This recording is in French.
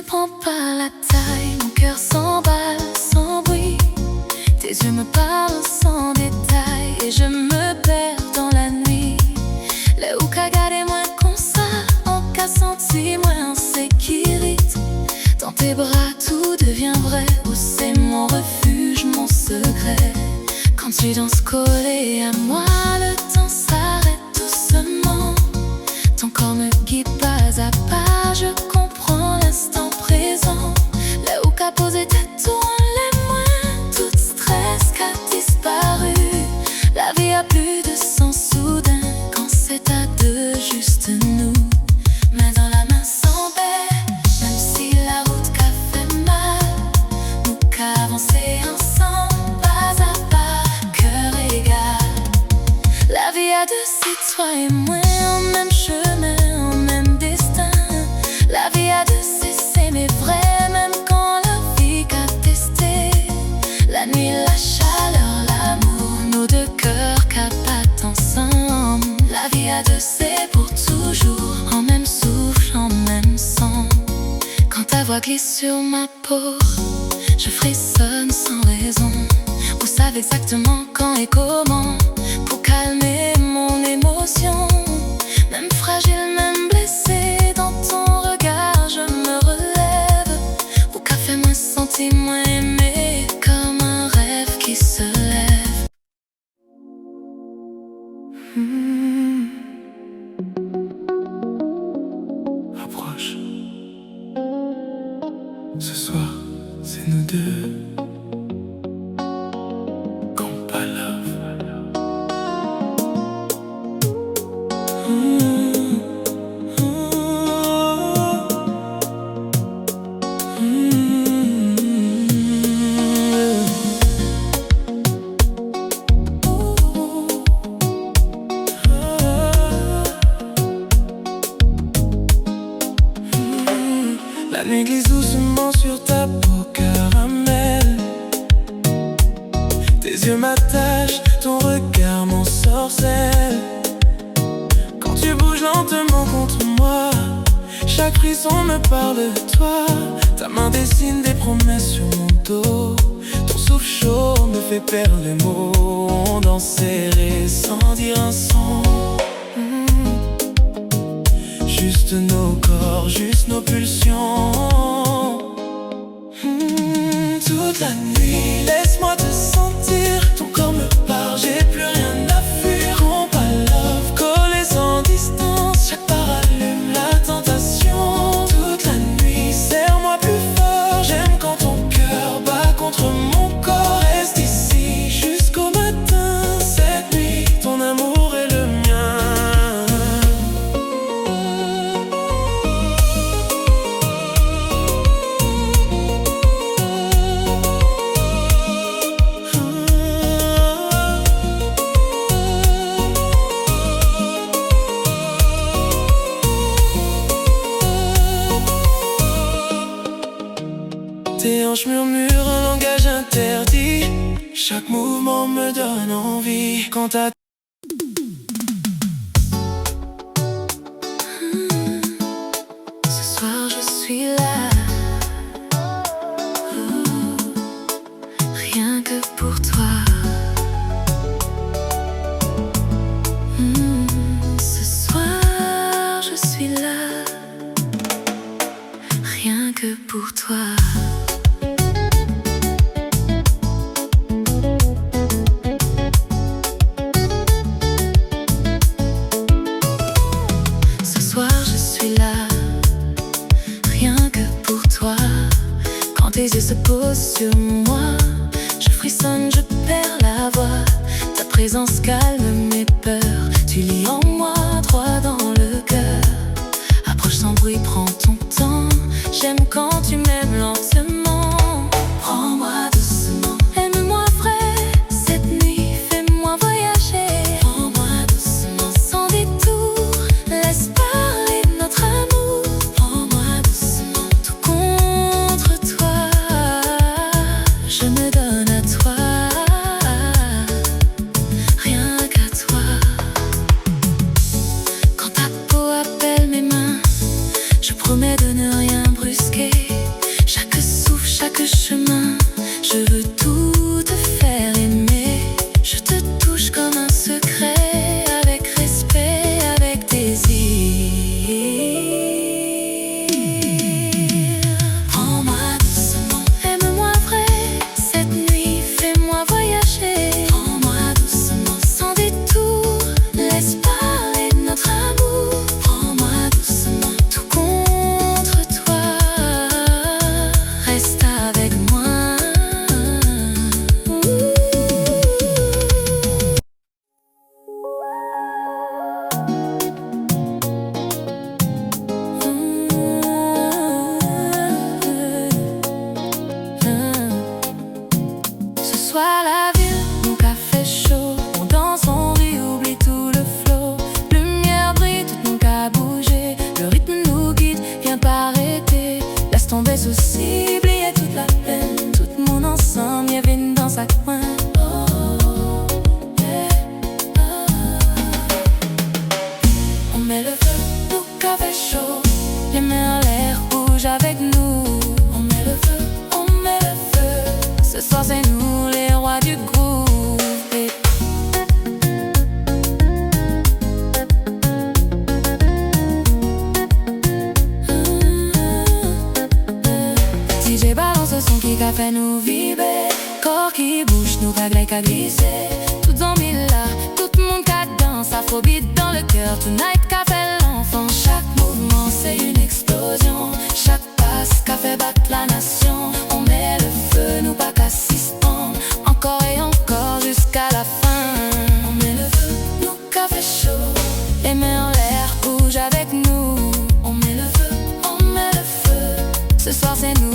prends pas la taille, mon cœur s'emballe sans bruit. Tes yeux me parlent sans détail et je me perds dans la nuit. Le ou qu'a gardé moins comme ça, en qu'a senti moins en sécurité. Dans tes bras tout devient vrai, où c'est mon refuge, mon secret. Quand tu danses collé à moi, le temps s'arrête doucement. Ton corps me guide pas à pas, je comprends l'instant présent. Là où qu'a posé tête, tourne les mains, tout stress qu'a disparu. La vie a plus de sens soudain, quand c'est à deux, juste nous. Main dans la main sans paix, même si la route qu'a fait mal. Nous qu'a avancé ensemble, pas à pas, cœur égal. La vie a deux, c'est toi et moi, en même chemin, en même destin. La vie a deux, c'est s'aimer vrai, même quand la vie qu'a testé. La nuit, la chaleur, l'amour, nos deux cœurs qu'a battent ensemble. La vie à deux, c'est pour toujours, en même souffle, en même sang. Quand ta voix glisse sur ma peau, je frissonne sans raison. Vous savez exactement quand et comment, pour calmer mon émotion. Même fragile, même blessée, dans ton regard je me relève. Vous qu'a fait moins sentir, moins aimé, comme un rêve qui se lève. Approche. Ce soir, c'est nous deux. Compa love. La nuit glisse doucement sur ta peau caramel. Tes yeux m'attachent, ton regard m'ensorcelle. Quand tu bouges lentement contre moi, chaque frisson me parle de toi. Ta main dessine des promesses sur mon dos. Ton souffle chaud me fait perdre les mots. On danse serré sans dire un son. Juste nos corps, juste nos pulsions. Toute la nuit, laisse-moi te sentir. Ton corps me parle, j'ai plus rien à fuir. Compa love, collé sans distance. Chaque pas allume la tentation. Toute la nuit, serre-moi plus fort. J'aime quand ton cœur bat contre mon corps. Reste ici jusqu'au matin. Cette nuit, ton amour est le mien. Tes hanches murmurent un langage interdit. Chaque mouvement me donne envie. Quand t'as Ce soir je suis là, rien que pour toi. Ce soir je suis là, rien que pour toi. Ce soir je suis là, rien que pour toi. Quand tes yeux se posent sur moi, je frissonne, je perds la voix. Ta présence calme mes peurs, tu lis en moi droit dans le cœur. Approche sans bruit, prends ton temps. J'aime quand tu m'aimes lentement. Prends-moi doucement, aime-moi vrai. Cette nuit, fais-moi voyager. Prends-moi doucement, sans détour. Laisse parler notre amour. Prends-moi doucement, tout contre toi. Je me donne à toi, rien qu'à toi. Quand ta peau appelle mes mains, je promets de ne rien brusquer. qui fait nous vibrer. Corps qui bouge, nous qu'a glissé. Toutes en mille là, tout le monde qu'a danse, afrobeat dans le cœur. Tonight qu'a fait l'enfant, chaque mouvement c'est une explosion. Chaque passe qu'a fait battre la nation. On met le feu, nous pas qu'à suspendre. Encore et encore jusqu'à la fin. On met le feu, nous qu'a fait chaud. Les mains en l'air, bouge avec nous. On met le feu, on met le feu. Ce soir c'est nous.